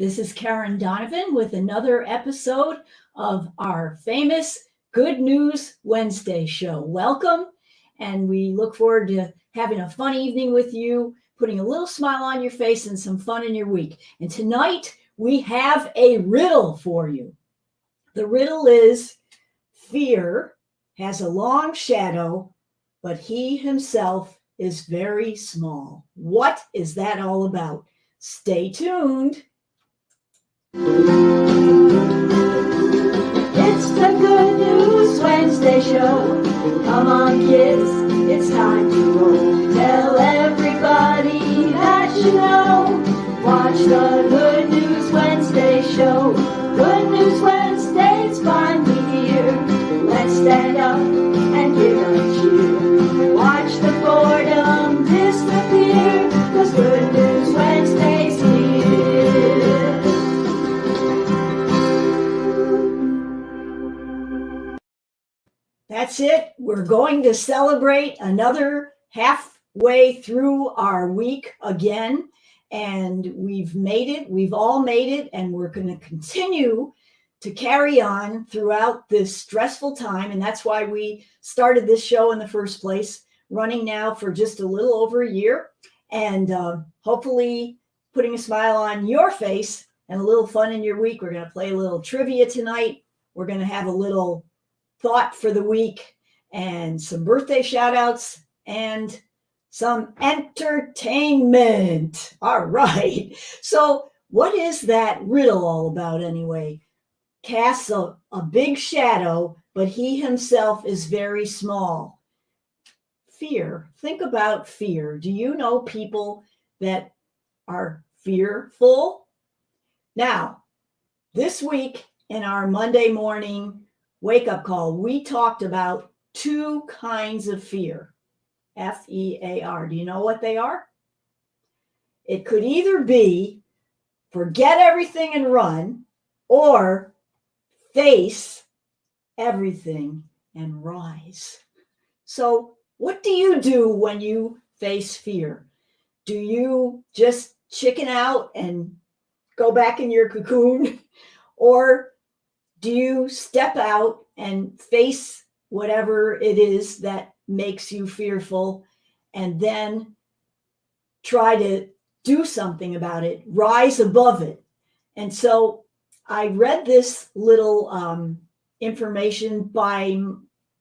This is Karen Donovan with another episode of our famous Good News Wednesday show. Welcome, and we look forward to having a fun evening with you, putting a little smile on your face and some fun in your week. And tonight we have a riddle for you. The riddle is, fear has a long shadow, but he himself is very small. What is that all about? Stay tuned. It's the Good News Wednesday show. Come on, kids, it's time to roll. Tell everybody that you know. Watch the Good News Wednesday show. Good News Wednesday's finally here. Let's stand up and give a cheer. Watch the boredom disappear, 'cause Good News Wednesday's here. That's it. We're going to celebrate another halfway through our week again. And we've made it. We've all made it. And we're going to continue to carry on throughout this stressful time. And that's why we started this show in the first place, running now for just a little over a year. And hopefully putting a smile on your face and a little fun in your week. We're going to play a little trivia tonight. We're going to have a little thought for the week and some birthday shout outs and some entertainment. All right. So what is that riddle all about anyway? Casts a big shadow, but he himself is very small. Fear. Think about fear. Do you know people that are fearful? Now, this week in our Monday morning wake-up call, we talked about two kinds of fear. F-E-A-R. Do you know what they are? It could either be forget everything and run, or face everything and rise. So what do you do when you face fear? Do you just chicken out and go back in your cocoon? Or do you step out and face whatever it is that makes you fearful and then try to do something about it, rise above it? And so I read this little information by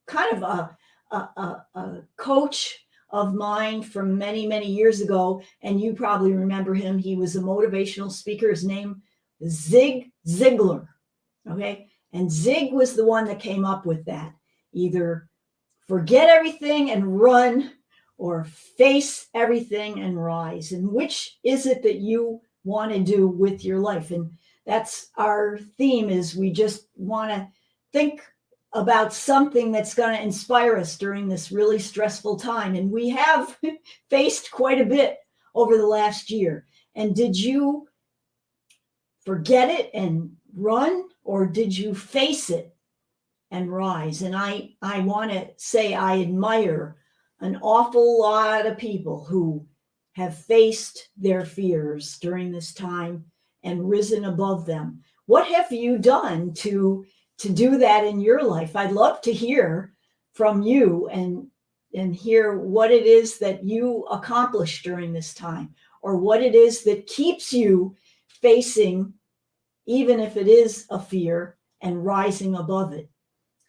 kind of a coach of mine from many, many years ago. And you probably remember him. He was a motivational speaker. His name is Zig Ziglar. Okay. And Zig was the one that came up with that. Either forget everything and run, or face everything and rise. And which is it that you want to do with your life? And that's our theme, is we just want to think about something that's going to inspire us during this really stressful time. And we have faced quite a bit over the last year. And did you forget it and run, or did you face it and rise? And I want to say I admire an awful lot of people who have faced their fears during this time and risen above them. What have you done to do that in your life? I'd love to hear from you and hear what it is that you accomplished during this time, or what it is that keeps you facing, even if it is a fear, and rising above it.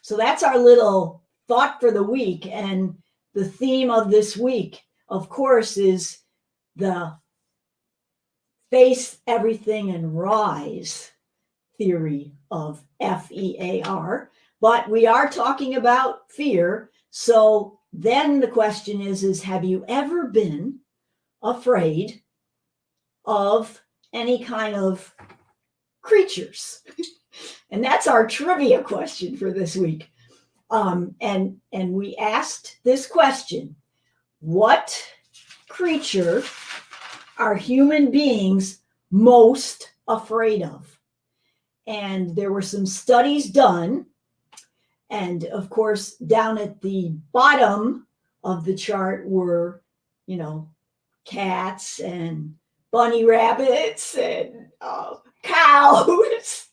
So that's our little thought for the week. And the theme of this week, of course, is the face everything and rise theory of F-E-A-R. But we are talking about fear. So then the question is have you ever been afraid of any kind of creatures? And that's our trivia question for this week. And we asked this question: what creature are human beings most afraid of? And there were some studies done. And of course, down at the bottom of the chart were, cats and bunny rabbits and cows.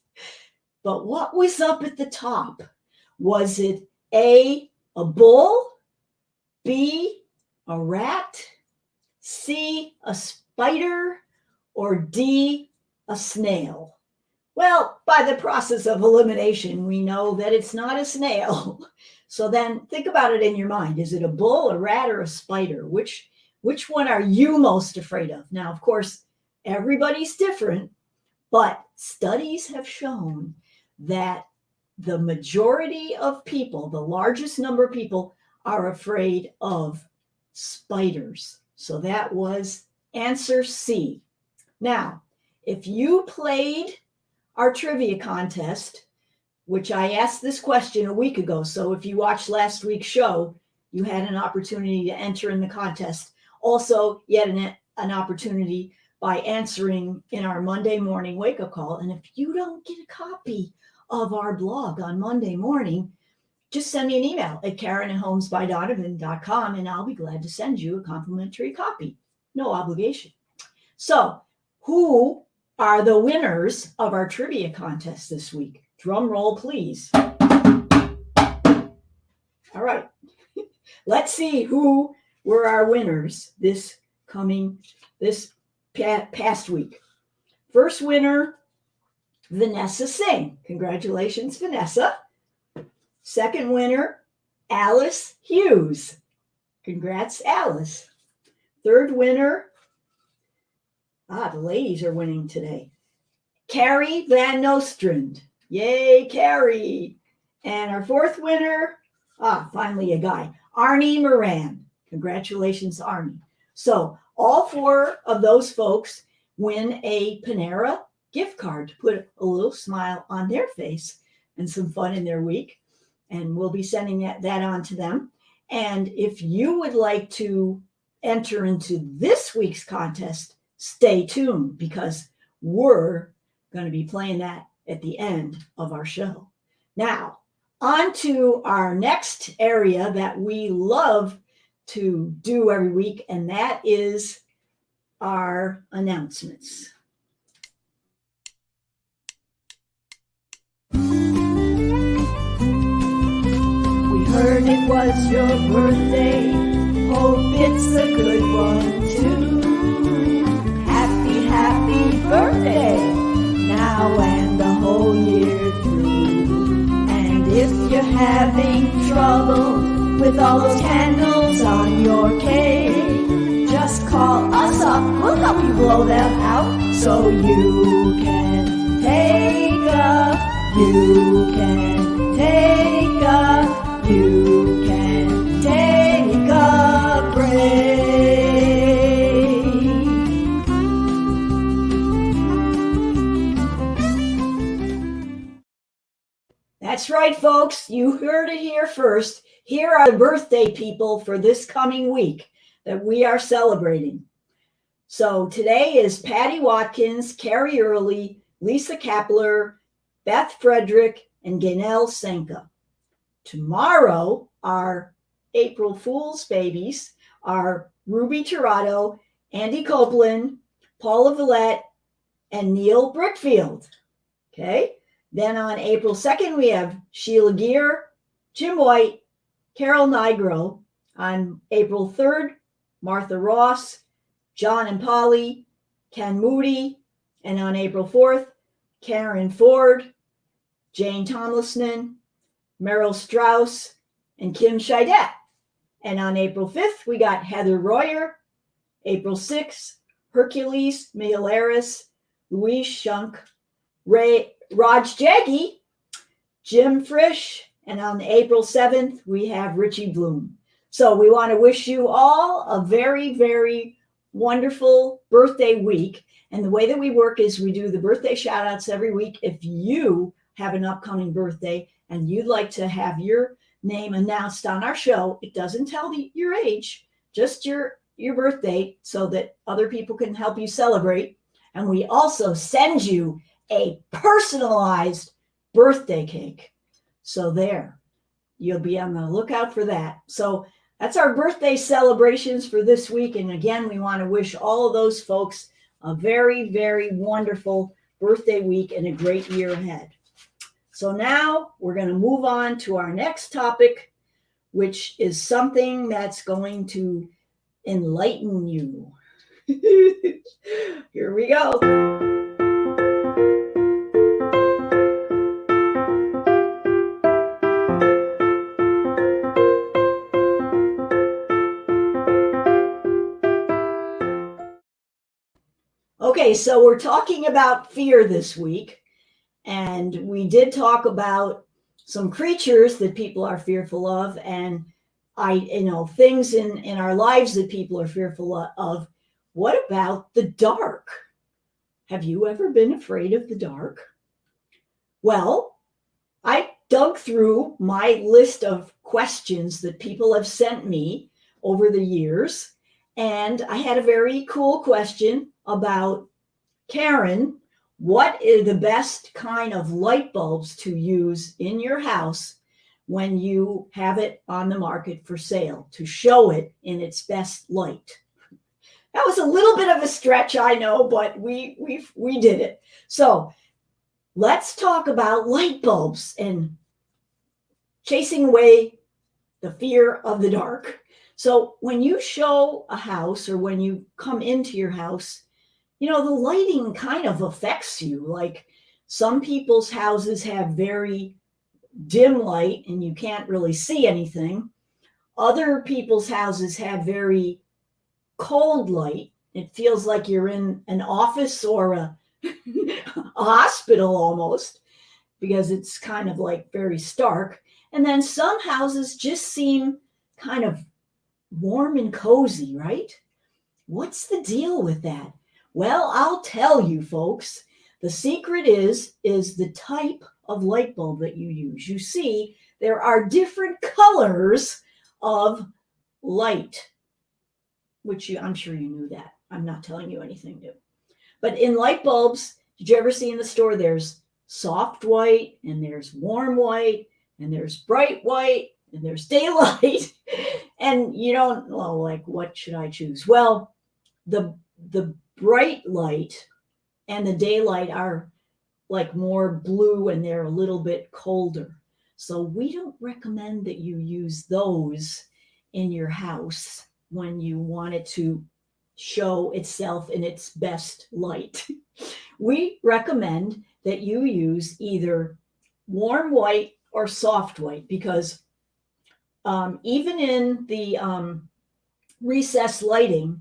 But what was up at the top? Was it A, a bull, B, a rat, C, a spider, or D, a snail? Well, by the process of elimination, we know that it's not a snail. So then think about it in your mind. Is it a bull, a rat, or a spider? Which one are you most afraid of? Now, of course, everybody's different, but studies have shown that the majority of people, the largest number of people, are afraid of spiders. So that was answer C. Now, if you played our trivia contest, which I asked this question a week ago, so if you watched last week's show, you had an opportunity to enter in the contest. Also, you had an opportunity by answering in our Monday morning wake-up call. And if you don't get a copy of our blog on Monday morning, just send me an email at Karen@homesbydonovan.com, and I'll be glad to send you a complimentary copy. No obligation. So, who are the winners of our trivia contest this week? Drum roll, please. All right. Let's see who were our winners this past week. First winner, Vanessa Singh. Congratulations, Vanessa. Second winner, Alice Hughes. Congrats, Alice. Third winner, the ladies are winning today. Carrie Van Nostrand. Yay, Carrie. And our fourth winner, finally a guy, Arnie Moran. Congratulations, Arnie. So all four of those folks win a Panera gift card to put a little smile on their face and some fun in their week. And we'll be sending that on to them. And if you would like to enter into this week's contest, stay tuned, because we're going to be playing that at the end of our show. Now, on to our next area that we love to do every week, and that is our announcements. We heard it was your birthday. Hope it's a good one too. Happy birthday, now and the whole year through. And if you're having trouble with all those candles on your cake, just call us up, we'll help you blow them out. So you can take a break. That's right, folks. You heard it here first. Here are the birthday people for this coming week that we are celebrating. So today is Patty Watkins, Carrie Early, Lisa Kapler, Beth Frederick, and Gaynell Senka. Tomorrow, our April Fool's babies are Ruby Tirado, Andy Copeland, Paula Villette, and Neil Brickfield. Okay. Then on April 2nd, we have Sheila Gear, Jim White, Carol Nigro. On April 3rd, Martha Ross, John and Polly, Ken Moody. And on April 4th, Karen Ford, Jane Tomlinson, Meryl Strauss, and Kim Scheidet. And on April 5th, we got Heather Royer. April 6th, Hercules Mihilaris, Louise Shunk, Raj Jaggi, Jim Frisch, and on April 7th, we have Richie Bloom. So we want to wish you all a very, very wonderful birthday week. And the way that we work is we do the birthday shout outs every week. If you have an upcoming birthday and you'd like to have your name announced on our show, it doesn't tell your age, just your birthday, so that other people can help you celebrate. And we also send you a personalized birthday cake. So there, you'll be on the lookout for that. So that's our birthday celebrations for this week. And again, we want to wish all of those folks a very, very wonderful birthday week and a great year ahead. So now we're going to move on to our next topic, which is something that's going to enlighten you. Here we go. Okay, so we're talking about fear this week, and we did talk about some creatures that people are fearful of, and things in our lives that people are fearful of. What about the dark? Have you ever been afraid of the dark? Well, I dug through my list of questions that people have sent me over the years, and I had a very cool question about, Karen, what is the best kind of light bulbs to use in your house when you have it on the market for sale, to show it in its best light? That was a little bit of a stretch, I know, but we did it. So let's talk about light bulbs and chasing away the fear of the dark. So when you show a house, or when you come into your house, the lighting kind of affects you. Like, some people's houses have very dim light and you can't really see anything. Other people's houses have very cold light. It feels like you're in an office or a hospital almost, because it's kind of like very stark. And then some houses just seem kind of warm and cozy, right? What's the deal with that? Well, I'll tell you, folks. The secret is the type of light bulb that you use. You see, there are different colors of light, which I'm sure you knew that. I'm not telling you anything new. But in light bulbs, did you ever see in the store, there's soft white, and there's warm white, and there's bright white, and there's daylight. And you don't know, like, what should I choose? Well, the bright light and the daylight are like more blue, and they're a little bit colder. So we don't recommend that you use those in your house when you want it to show itself in its best light. We recommend that you use either warm white or soft white, because even in the recessed lighting,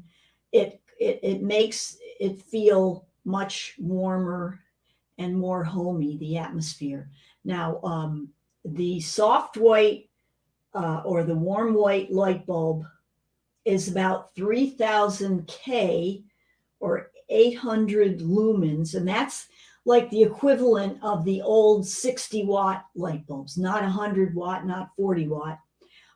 it makes it feel much warmer and more homey, the atmosphere. Now, the soft white or the warm white light bulb is about 3000 K, or 800 lumens, and that's like the equivalent of the old 60-watt light bulbs, not 100-watt, not 40-watt.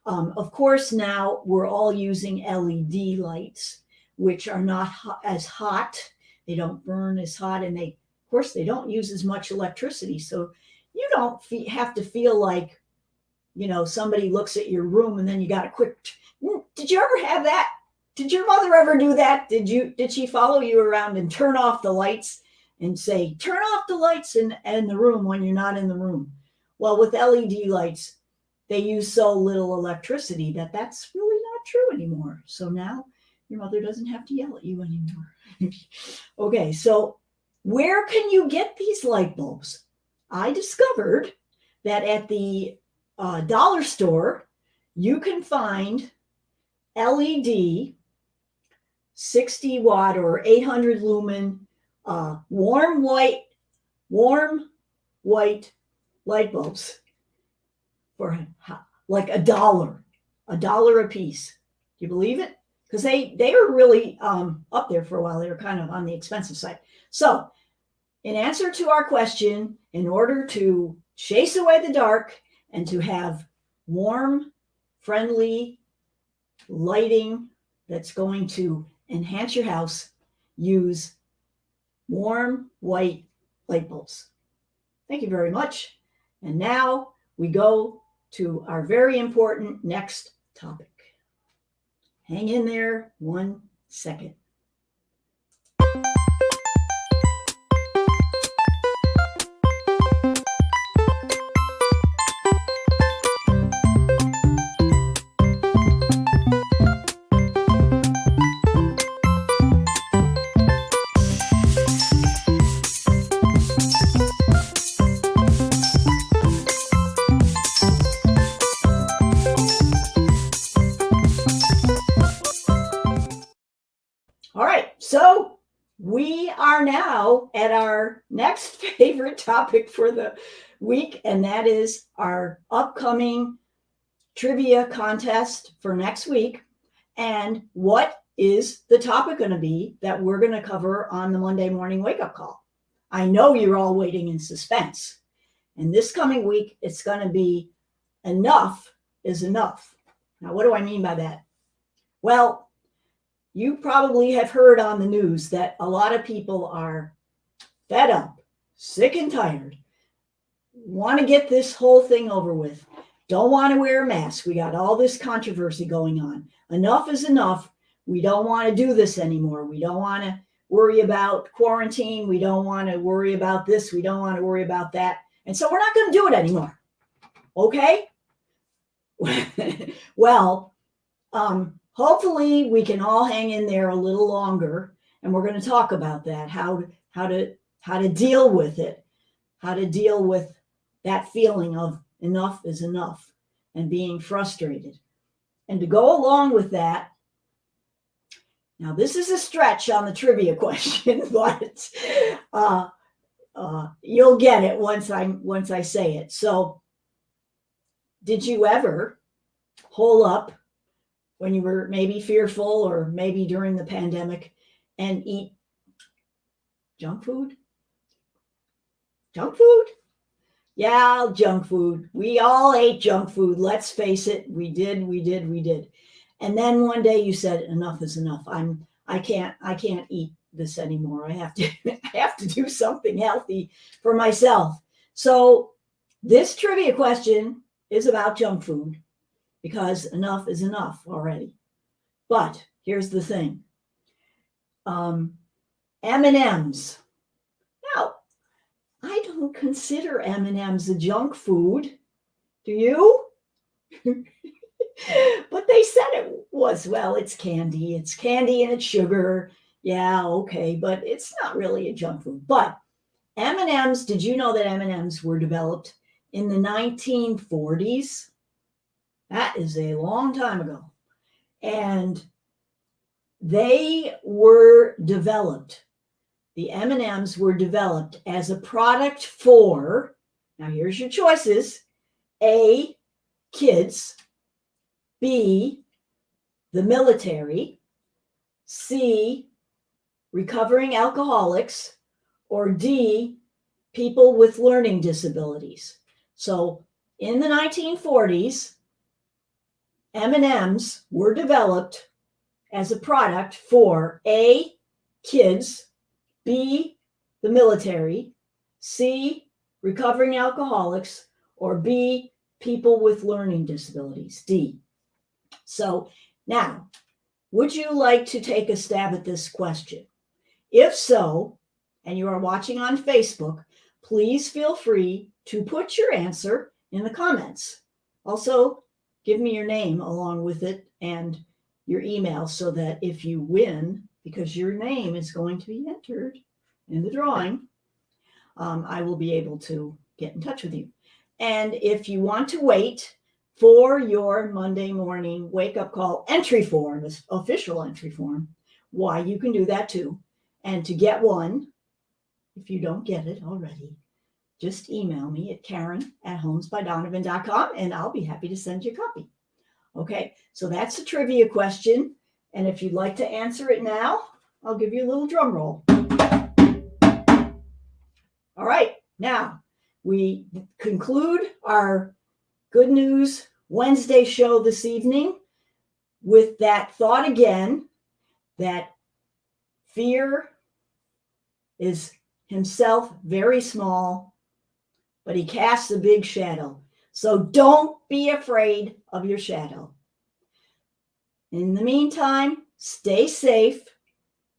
Of course, now we're all using LED lights, which are not as hot. They don't burn as hot, and of course, they don't use as much electricity. So you don't have to feel like, somebody looks at your room and then you got a quick. Did you ever have that? Did your mother ever do that? Did she follow you around and turn off the lights and say, turn off the lights in the room when you're not in the room? Well, with LED lights, they use so little electricity that's really not true anymore. So now your mother doesn't have to yell at you anymore. Okay, so where can you get these light bulbs? I discovered that at the dollar store, you can find LED 60-watt or 800 lumen warm white light bulbs for like $1 a piece. Do you believe it? Because they were really up there for a while. They were kind of on the expensive side. So in answer to our question, in order to chase away the dark and to have warm, friendly lighting that's going to enhance your house, use warm white light bulbs. Thank you very much. And now we go to our very important next topic. Hang in there 1 second. are now at our next favorite topic for the week, and that is our upcoming trivia contest for next week. And what is the topic going to be that we're going to cover on the Monday morning wake up call? I know you're all waiting in suspense. And this coming week, it's going to be enough is enough. Now, what do I mean by that? Well, you probably have heard on the news that a lot of people are fed up, sick and tired, want to get this whole thing over with, don't want to wear a mask. We got all this controversy going on. Enough is enough. We don't want to do this anymore. We don't want to worry about quarantine. We don't want to worry about this. We don't want to worry about that. And so we're not going to do it anymore. Okay? Well, hopefully we can all hang in there a little longer, and we're going to talk about that, how to deal with it, how to deal with that feeling of enough is enough and being frustrated. And to go along with that, now this is a stretch on the trivia question, but you'll get it once I say it. So, did you ever hole up when you were maybe fearful or maybe during the pandemic and eat junk food? Junk food? Yeah, junk food. We all ate junk food. Let's face it. We did. And then one day you said, enough is enough. I can't eat this anymore. I have to do something healthy for myself. So this trivia question is about junk food because enough is enough already. But here's the thing. M&Ms. Now, I don't consider M&Ms a junk food. Do you? But they said it was. Well, it's candy. It's candy and it's sugar. Yeah, okay, but it's not really a junk food. But M&Ms, did you know that M&Ms were developed in the 1940s? That is a long time ago. And they were developed, the M&Ms were developed as a product for, now here's your choices, A, kids, B, the military, C, recovering alcoholics, or D, people with learning disabilities. So in the 1940s, M&Ms were developed as a product for A, kids, B, the military, C, recovering alcoholics, or B, people with learning disabilities, D. So now, would you like to take a stab at this question? If so, and you are watching on Facebook, please feel free to put your answer in the comments. Also, give me your name along with it and your email so that if you win, because your name is going to be entered in the drawing, I will be able to get in touch with you. And if you want to wait for your Monday morning wake-up call entry form, this official entry form, why, you can do that too. And to get one, if you don't get it already, just email me at karen@homesbydonovan.com and I'll be happy to send you a copy. Okay, so that's a trivia question. And if you'd like to answer it now, I'll give you a little drum roll. All right, now we conclude our Good News Wednesday show this evening with that thought again, that fear is himself very small, but he casts a big shadow. So don't be afraid of your shadow. In the meantime, stay safe.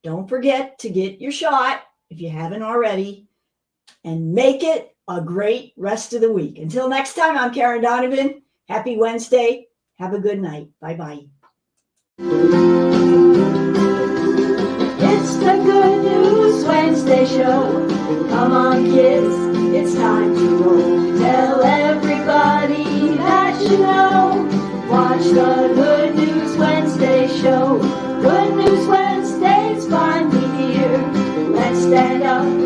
Don't forget to get your shot if you haven't already, and make it a great rest of the week. Until next time, I'm Karen Donovan. Happy Wednesday. Have a good night. Bye-bye. It's the Good News Wednesday show. Come on, kids, it's time to roll. Tell everybody that you know. Watch the Good News Wednesday show. Good News Wednesday's finally here. Let's stand up.